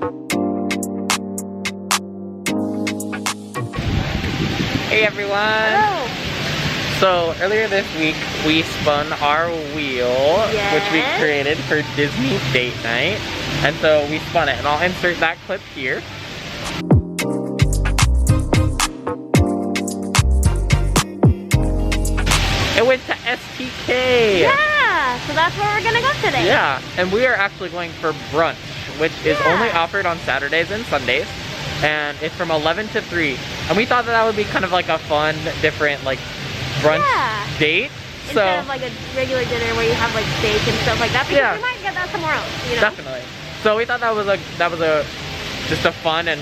Hey everyone! Hello. So earlier this week we spun our wheel, which we created for Disney date night. And so we spun it, and I'll insert that clip here. It went to STK! Yeah! So that's where we're gonna go today. Yeah, and we are actually going for brunch, which is only offered on Saturdays and Sundays. And it's from 11 to 3. And we thought that would be kind of like a fun, different like brunch date. Instead of like a regular dinner where you have like steak and stuff like that, because we might get that somewhere else, you know? Definitely. So we thought that was just a fun and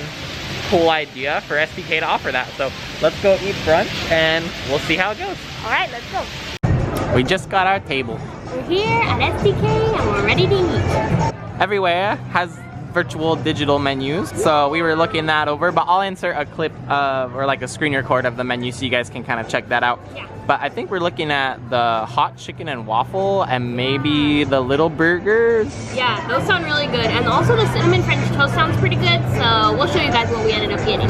cool idea for STK to offer that. So let's go eat brunch and we'll see how it goes. Alright, let's go. We just got our table. We're here at STK and we're ready to eat. Everywhere has virtual digital menus, so we were looking that over, but I'll insert a clip of, or like a screen record of the menu so you guys can kind of check that out. Yeah. But I think we're looking at the hot chicken and waffle and maybe the little burgers. Yeah, those sound really good. And also the cinnamon French toast sounds pretty good, so we'll show you guys what we ended up getting.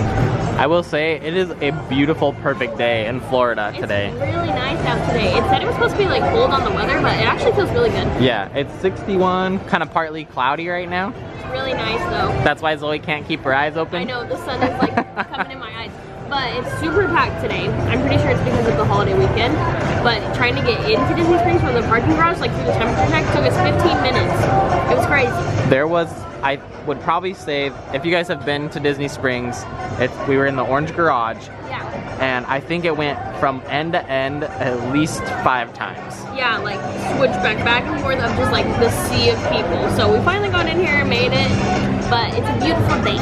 I will say it is a beautiful, perfect day in Florida today. It's really nice out today. It said it was supposed to be like cold on the weather, but it actually feels really good. Yeah, it's 61, kind of partly cloudy right now. It's really nice though. That's why Zoe can't keep her eyes open. I know, the sun is like coming in my eyes. But it's super packed today. I'm pretty sure it's because of the holiday weekend. But trying to get into Disney Springs from the parking garage, like through the temperature check, took us 15 minutes. It was crazy. There was, I would probably say, if you guys have been to Disney Springs, we were in the orange garage. Yeah. And I think it went from end to end at least 5 times. Yeah, like switchback back and forth of just like the sea of people. So we finally got in here and made it. But it's a beautiful day.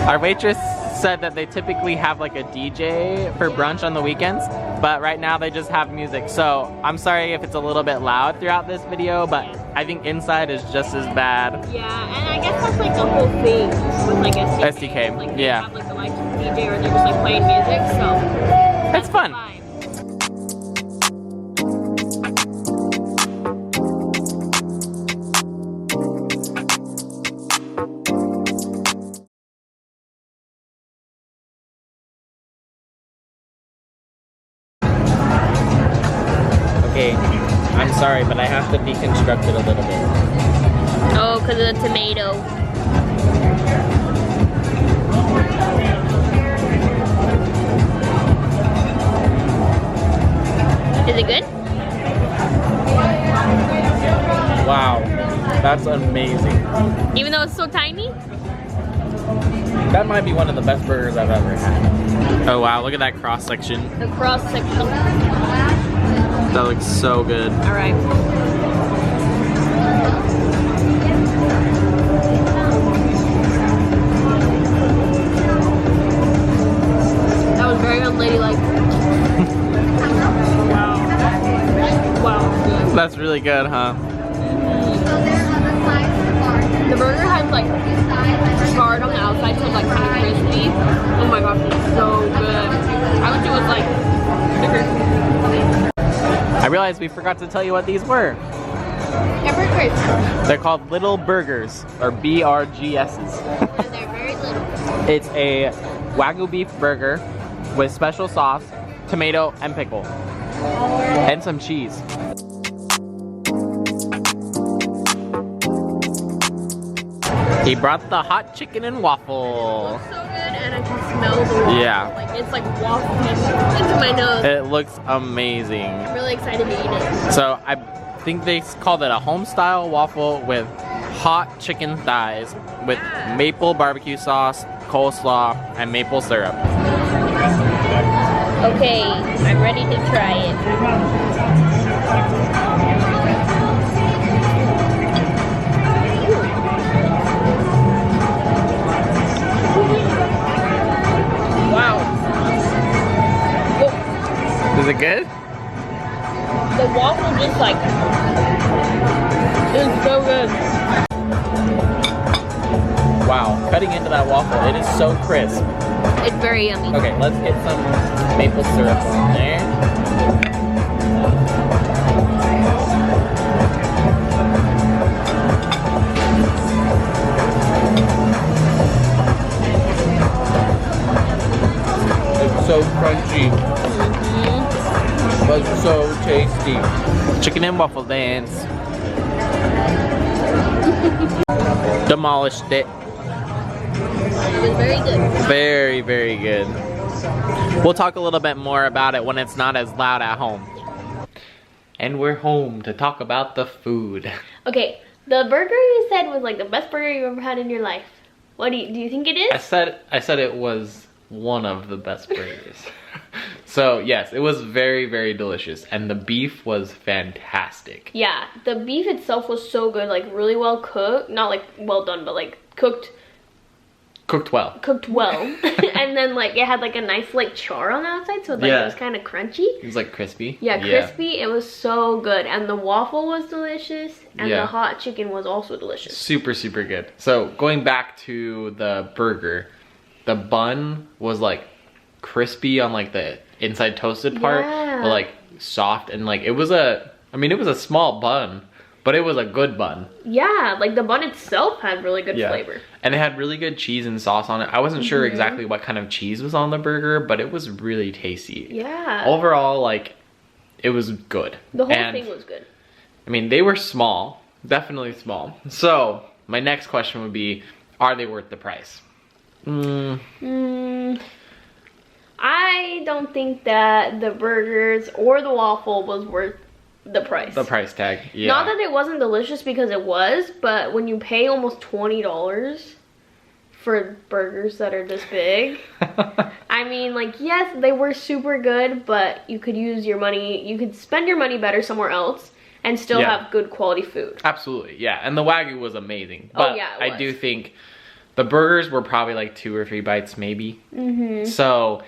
Our waitress said that they typically have like a DJ for brunch on the weekends, but right now they just have music. So I'm sorry if it's a little bit loud throughout this video, but I think inside is just as bad. Yeah, and I guess that's like the whole thing with like STK. Like they have like the live DJ or they're just like playing music, so it's fun. Okay, I'm sorry, but I have to deconstruct it a little bit. Oh, because of the tomato. Is it good? Wow, that's amazing. Even though it's so tiny? That might be one of the best burgers I've ever had. Oh wow, look at that cross section. The cross section. That looks so good. All right. That was very unladylike. Wow, good. That's really good, huh? The burger has like charred on the outside, so it's like kind of crispy. Oh my gosh, it's so good. I wish it was like bigger. I realized we forgot to tell you what these were. They're burgers. They're called little burgers, or BRGSs. And they're very little. It's a Wagyu beef burger with special sauce, tomato, and pickle. And some cheese. He brought the hot chicken and waffle. It looks so good, and I can smell the waffle. Yeah. Like, it's like wafting into my nose. It looks amazing. I'm really excited to eat it. So I think they called it a home-style waffle with hot chicken thighs with maple barbecue sauce, coleslaw, and maple syrup. Okay, I'm ready to try it. Wow. Is it good? The waffle just like, it's so good. Wow, cutting into that waffle, it is so crisp. It's very yummy. Okay, let's get some maple syrup on there. Chicken and waffle dance. Demolished it. It was very good. Very, very good. We'll talk a little bit more about it when it's not as loud at home. And we're home to talk about the food. Okay, the burger you said was like the best burger you've ever had in your life. What do you think it is? I said it was one of the best burgers. So yes, it was very, very delicious, and the beef was fantastic. Yeah, the beef itself was so good, like really well cooked. Not like well done, but like cooked well. And then like it had like a nice like char on the outside, so like it was kind of crunchy. It was like crispy. Yeah, crispy. It was so good, and the waffle was delicious, and the hot chicken was also delicious. Super, super good. So going back to the burger, the bun was like crispy on like the inside toasted part, but like soft, and like it was a small bun, but it was a good bun. Yeah, like the bun itself had really good flavor. And it had really good cheese and sauce on it. I wasn't sure exactly what kind of cheese was on the burger, but it was really tasty. Yeah. Overall, like, it was good. The whole thing was good. I mean, they were small, definitely small. So, my next question would be, are they worth the price? I don't think that the burgers or the waffle was worth the price. The price tag, yeah. Not that it wasn't delicious, because it was, but when you pay almost $20 for burgers that are this big, I mean, like, yes, they were super good, but you could use your money, you could spend your money better somewhere else and still have good quality food. Absolutely, yeah. And the Wagyu was amazing. But I do think the burgers were probably like 2 or 3 bites maybe. So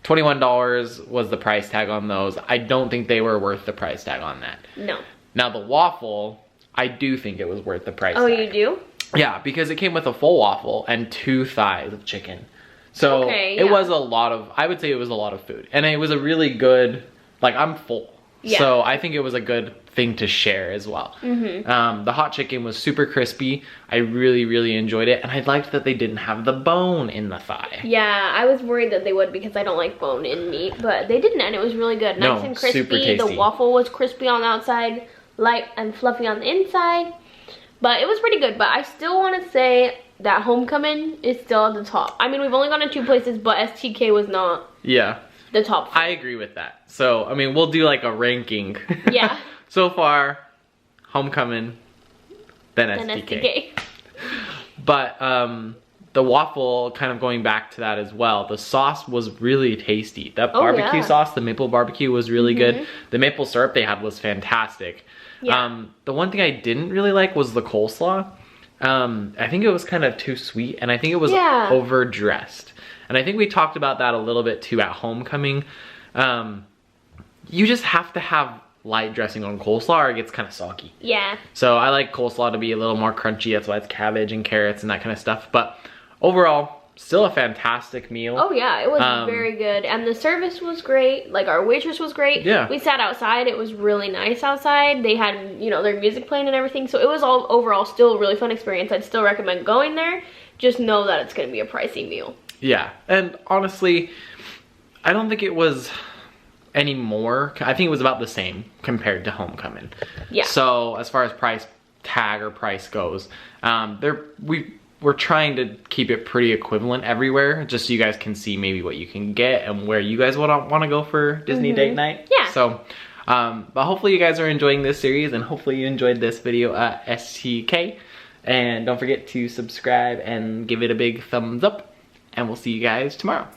$21 was the price tag on those. I don't think they were worth the price tag on that. No. Now the waffle, I do think it was worth the price tag. Oh, you do? Yeah, because it came with a full waffle and 2 thighs of chicken. So it was a lot of, I would say it was a lot of food. And it was a really good, like, I'm full. So I think it was a good thing to share as well. The hot chicken was super crispy. I really, really enjoyed it, and I liked that they didn't have the bone in the thigh. Yeah, I was worried that they would, because I don't like bone in meat, but they didn't, and it was really good. Nice and crispy. Super tasty. The waffle was crispy on the outside, light and fluffy on the inside, but it was pretty good. But I still want to say that Homecoming is still at the top. I mean, we've only gone to 2 places, but STK was not the top 4. I agree with that. So, I mean, we'll do like a ranking. Yeah. So far, Homecoming, then STK. But the waffle, kind of going back to that as well, the sauce was really tasty. That barbecue sauce, the maple barbecue, was really good. The maple syrup they had was fantastic. The one thing I didn't really like was the coleslaw. I think it was kind of too sweet, and I think it was overdressed. And I think we talked about that a little bit too at Homecoming. You just have to have light dressing on coleslaw or it gets kind of soggy. Yeah. So I like coleslaw to be a little more crunchy. That's why it's cabbage and carrots and that kind of stuff. But overall, still a fantastic meal. Oh yeah, it was very good. And the service was great. Like, our waitress was great. Yeah. We sat outside. It was really nice outside. They had, you know, their music playing and everything. So it was all overall still a really fun experience. I'd still recommend going there. Just know that it's going to be a pricey meal. Yeah. And honestly, I don't think it was any more. I think it was about the same compared to Homecoming. Yeah. So as far as price tag or price goes, we're trying to keep it pretty equivalent everywhere, just so you guys can see maybe what you can get and where you guys want to go for Disney date night. Yeah. So, but hopefully you guys are enjoying this series, and hopefully you enjoyed this video at STK. And don't forget to subscribe and give it a big thumbs up, and we'll see you guys tomorrow.